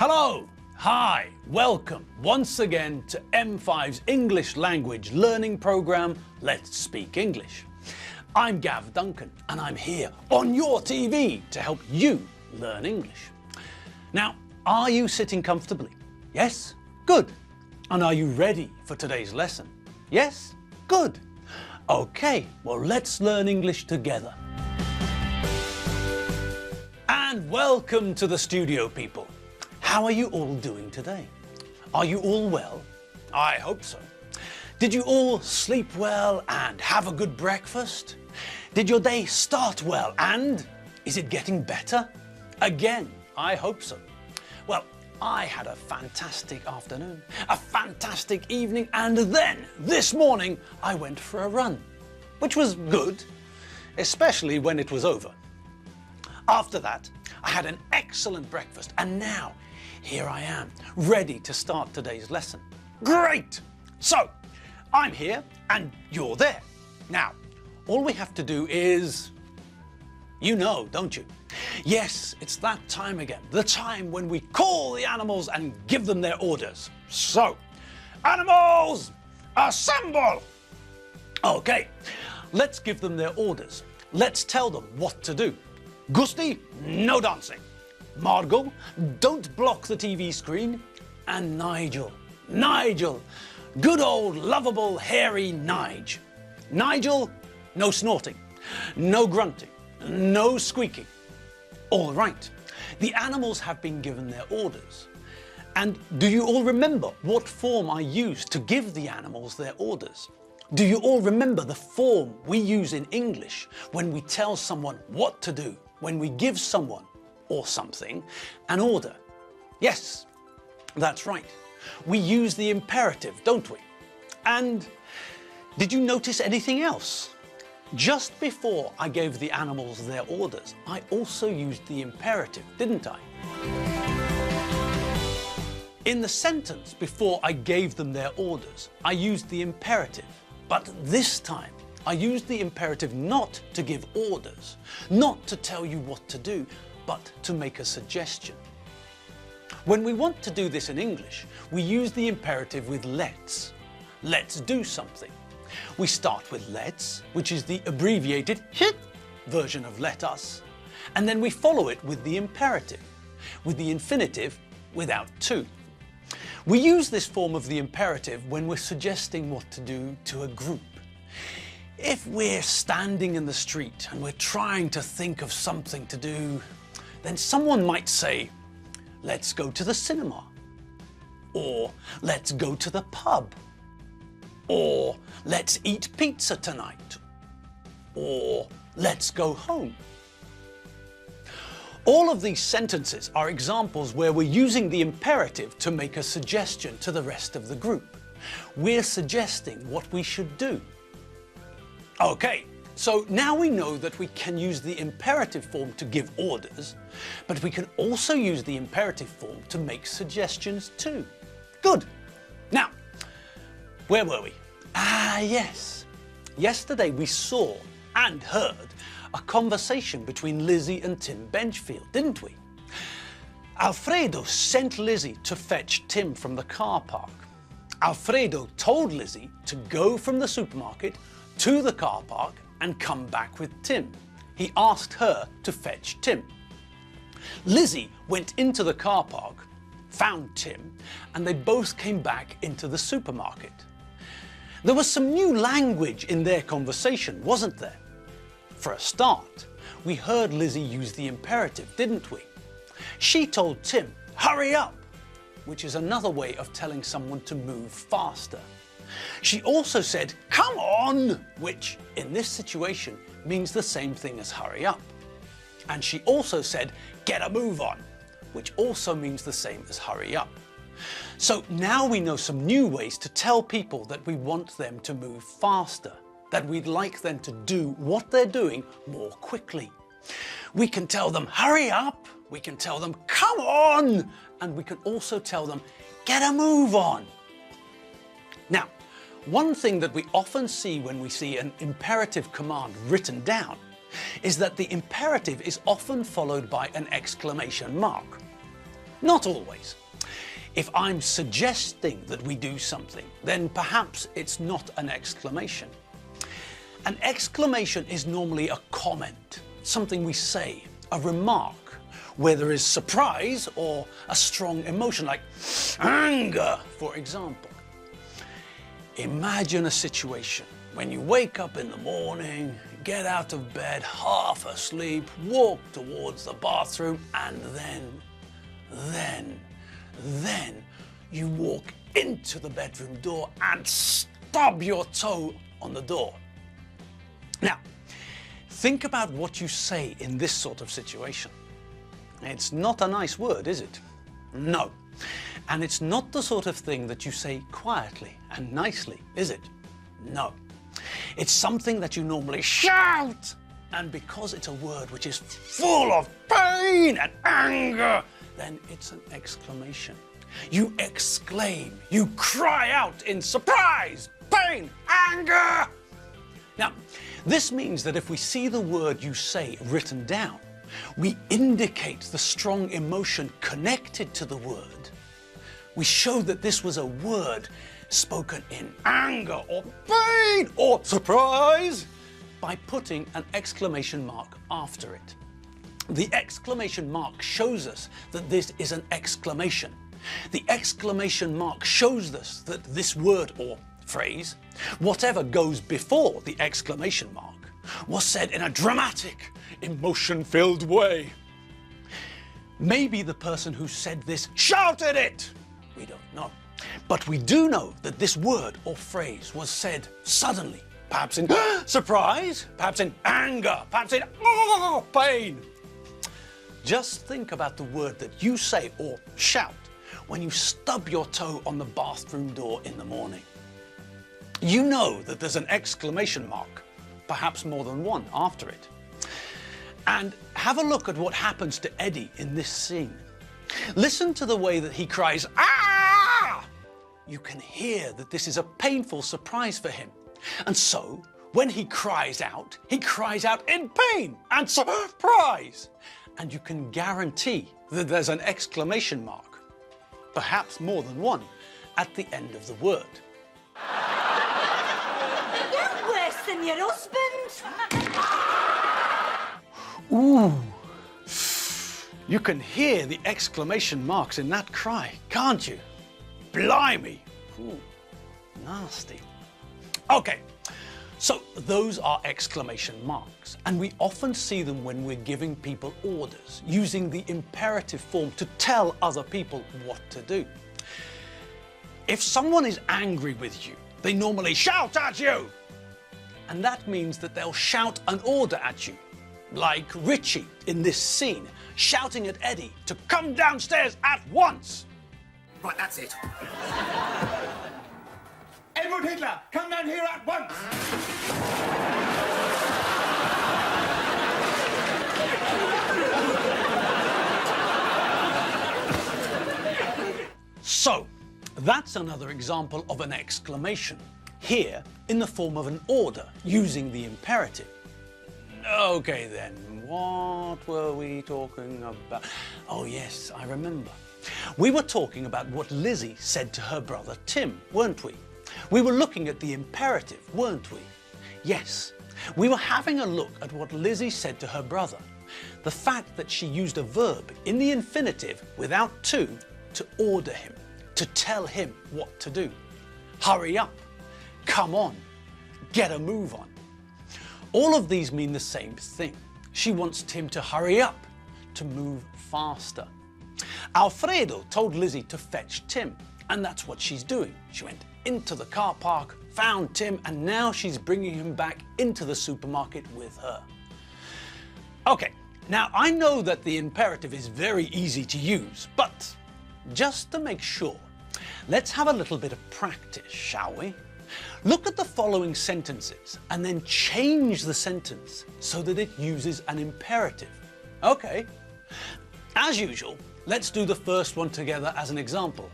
Hello, hi, welcome once again to M5's English language learning program, Let's Speak English. I'm Gav Duncan and I'm here on your TV to help you learn English. Now, are you sitting comfortably? Yes? Good. And are you ready for today's lesson? Yes? Good. Okay, well let's learn English together. And welcome to the studio, people. How are you all doing today? Are you all well? I hope so. Did you all sleep well and have a good breakfast? Did your day start well and is it getting better? Again, I hope so. Well, I had a fantastic afternoon, a fantastic evening, and then this morning I went for a run, which was good, especially when it was over. After that, I had an excellent breakfast and now here I am, ready to start today's lesson. Great! So, I'm here and you're there. Now, all we have to do is, you know, don't you? Yes, it's that time again, the time when we call the animals and give them their orders. So, animals, assemble! Okay, let's give them their orders. Let's tell them what to do. Gusti, no dancing. Margot, don't block the TV screen. And Nigel, good old lovable hairy Nige. Nigel, no snorting, no grunting, no squeaking. All right, the animals have been given their orders. And do you all remember what form I used to give the animals their orders? Do you all remember the form we use in English when we tell someone what to do, when we give someone or something an order? Yes, that's right. We use the imperative, don't we? And did you notice anything else? Just before I gave the animals their orders, I also used the imperative, didn't I? In the sentence before I gave them their orders, I used the imperative, but this time I used the imperative not to give orders, not to tell you what to do, but to make a suggestion. When we want to do this in English, we use the imperative with let's. Let's do something. We start with let's, which is the abbreviated version of let us, and then we follow it with the imperative, with the infinitive without to. We use this form of the imperative when we're suggesting what to do to a group. If we're standing in the street and we're trying to think of something to do, then someone might say, let's go to the cinema, or let's go to the pub, or let's eat pizza tonight, or let's go home. All of these sentences are examples where we're using the imperative to make a suggestion to the rest of the group. We're suggesting what we should do. Okay, so now we know that we can use the imperative form to give orders, but we can also use the imperative form to make suggestions too. Good. Now, where were we? Yes. Yesterday we saw and heard a conversation between Lizzie and Tim Benchfield, didn't we? Alfredo sent Lizzie to fetch Tim from the car park. Alfredo told Lizzie to go from the supermarket to the car park and come back with Tim. He asked her to fetch Tim. Lizzie went into the car park, found Tim, and they both came back into the supermarket. There was some new language in their conversation, wasn't there? For a start, we heard Lizzie use the imperative, didn't we? She told Tim, hurry up, which is another way of telling someone to move faster. She also said, come on, which in this situation means the same thing as hurry up. And she also said, get a move on, which also means the same as hurry up. So now we know some new ways to tell people that we want them to move faster, that we'd like them to do what they're doing more quickly. We can tell them, hurry up, we can tell them, come on, and we can also tell them, get a move on. Now, one thing that we often see when we see an imperative command written down is that the imperative is often followed by an exclamation mark. Not always. If I'm suggesting that we do something, then perhaps it's not an exclamation. An exclamation is normally a comment, something we say, a remark, where there is surprise or a strong emotion, like anger, for example. Imagine a situation when you wake up in the morning, get out of bed half asleep, walk towards the bathroom, and then you walk into the bedroom door and stub your toe on the door. Now, think about what you say in this sort of situation. It's not a nice word, is it? No. And it's not the sort of thing that you say quietly and nicely, is it? No. It's something that you normally shout. And because it's a word which is full of pain and anger, then it's an exclamation. You exclaim, you cry out in surprise, pain, anger. Now, this means that if we see the word you say written down, we indicate the strong emotion connected to the word. We show that this was a word spoken in anger or pain or surprise by putting an exclamation mark after it. The exclamation mark shows us that this is an exclamation. The exclamation mark shows us that this word or phrase, whatever goes before the exclamation mark, was said in a dramatic, emotion-filled way. Maybe the person who said this shouted it. We don't know. But we do know that this word or phrase was said suddenly, perhaps in surprise, perhaps in anger, perhaps in pain. Just think about the word that you say or shout when you stub your toe on the bathroom door in the morning. You know that there's an exclamation mark, perhaps more than one after it. And have a look at what happens to Eddie in this scene. Listen to the way that he cries, "Ah!" You can hear that this is a painful surprise for him. And so, when he cries out in pain and surprise. And you can guarantee that there's an exclamation mark, perhaps more than one, at the end of the word. You're worse than your husband. Ooh. You can hear the exclamation marks in that cry, can't you? Blimey. Ooh, nasty. Okay, so those are exclamation marks, and we often see them when we're giving people orders, using the imperative form to tell other people what to do. If someone is angry with you, they normally shout at you. And that means that they'll shout an order at you, like Richie in this scene, shouting at Eddie to come downstairs at once. Right, that's it. Edward Hitler, come down here at once! So, that's another example of an exclamation, here in the form of an order using the imperative. Okay then, what were we talking about? Oh yes, I remember. We were talking about what Lizzie said to her brother Tim, weren't we? We were looking at the imperative, weren't we? Yes, we were having a look at what Lizzie said to her brother. The fact that she used a verb in the infinitive without to order him, to tell him what to do. Hurry up, come on, get a move on. All of these mean the same thing. She wants Tim to hurry up, to move faster. Alfredo told Lizzie to fetch Tim, and that's what she's doing. She went into the car park, found Tim, and now she's bringing him back into the supermarket with her. Okay, now I know that the imperative is very easy to use, but just to make sure, let's have a little bit of practice, shall we? Look at the following sentences and then change the sentence so that it uses an imperative. Okay. As usual, let's do the first one together as an example.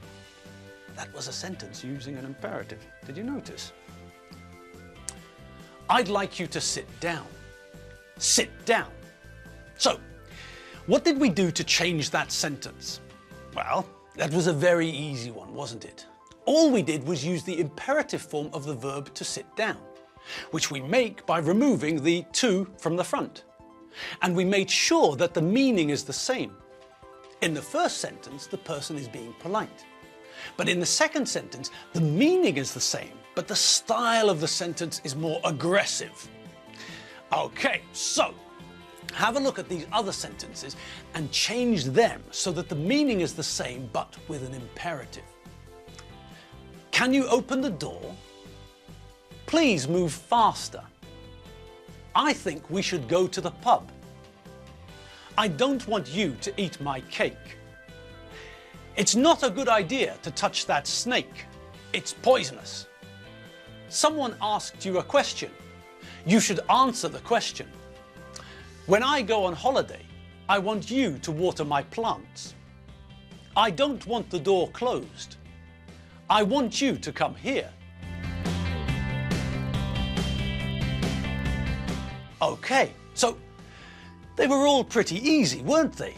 That was a sentence using an imperative. Did you notice? I'd like you to sit down. Sit down. So, what did we do to change that sentence? Well, that was a very easy one, wasn't it? All we did was use the imperative form of the verb to sit down, which we make by removing the to from the front. And we made sure that the meaning is the same. In the first sentence, the person is being polite. But in the second sentence, the meaning is the same, but the style of the sentence is more aggressive. Okay, so have a look at these other sentences and change them so that the meaning is the same, but with an imperative. Can you open the door? Please move faster. I think we should go to the pub. I don't want you to eat my cake. It's not a good idea to touch that snake. It's poisonous. Someone asked you a question. You should answer the question. When I go on holiday, I want you to water my plants. I don't want the door closed. I want you to come here. Okay, so they were all pretty easy, weren't they?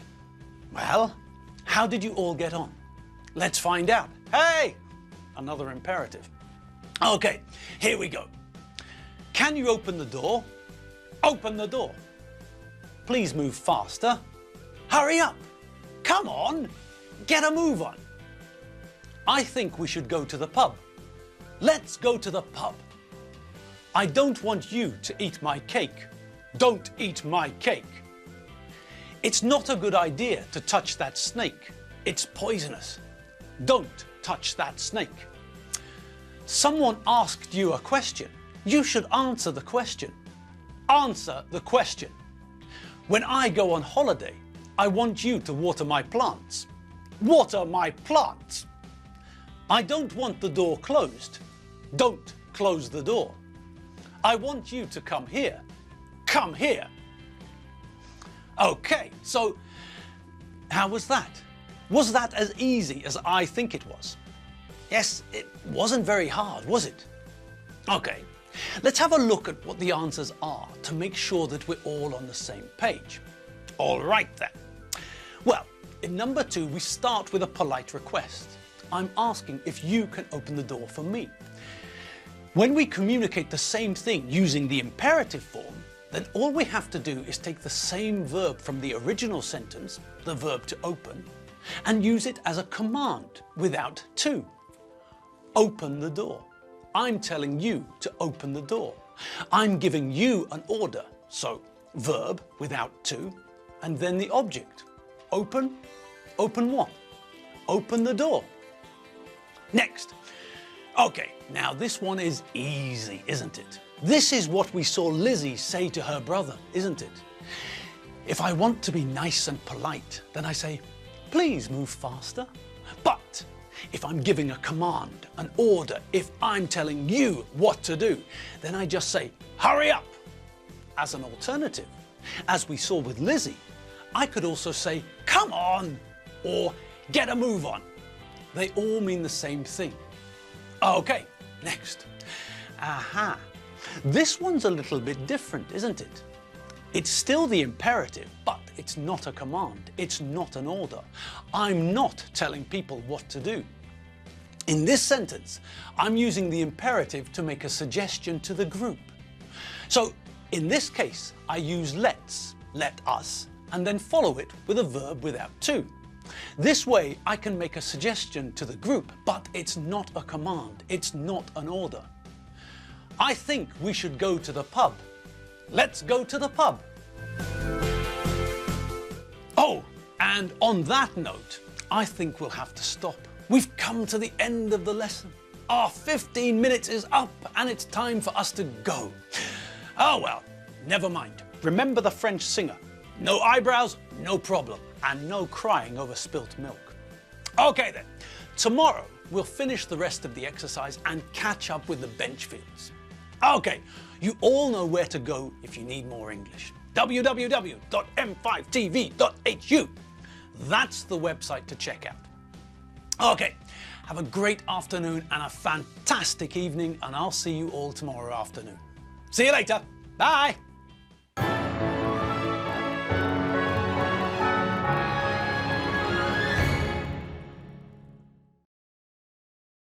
Well, how did you all get on? Let's find out. Hey! Another imperative. Okay, here we go. Can you open the door? Open the door. Please move faster. Hurry up. Come on. Get a move on. I think we should go to the pub. Let's go to the pub. I don't want you to eat my cake. Don't eat my cake. It's not a good idea to touch that snake. It's poisonous. Don't touch that snake. Someone asked you a question. You should answer the question. Answer the question. When I go on holiday, I want you to water my plants. Water my plants. I don't want the door closed. Don't close the door. I want you to come here. Come here. Okay, so how was that? Was that as easy as I think it was? Yes, it wasn't very hard, was it? Okay, let's have a look at what the answers are to make sure that we're all on the same page. All right then. Well, in number 2, we start with a polite request. I'm asking if you can open the door for me. When we communicate the same thing using the imperative form, then all we have to do is take the same verb from the original sentence, the verb to open, and use it as a command without to. Open the door. I'm telling you to open the door. I'm giving you an order. So verb without to, and then the object. Open. Open what? Open the door. Next. Okay, now this one is easy, isn't it? This is what we saw Lizzie say to her brother, isn't it? If I want to be nice and polite, then I say, please move faster. But if I'm giving a command, an order, if I'm telling you what to do, then I just say, hurry up. As an alternative, as we saw with Lizzie, I could also say, come on, or get a move on. They all mean the same thing. Okay, next. Aha. This one's a little bit different, isn't it? It's still the imperative, but it's not a command. It's not an order. I'm not telling people what to do. In this sentence, I'm using the imperative to make a suggestion to the group. So in this case, I use let's, let us, and then follow it with a verb without to. This way, I can make a suggestion to the group, but it's not a command. It's not an order. I think we should go to the pub. Let's go to the pub. Oh, and on that note, I think we'll have to stop. We've come to the end of the lesson. Our 15 minutes is up and it's time for us to go. Oh well, never mind. Remember the French singer. No eyebrows, no problem. And no crying over spilt milk. Okay then, tomorrow we'll finish the rest of the exercise and catch up with the bench fields. Okay, you all know where to go if you need more English. www.m5tv.hu. That's the website to check out. Okay, have a great afternoon and a fantastic evening, and I'll see you all tomorrow afternoon. See you later. Bye.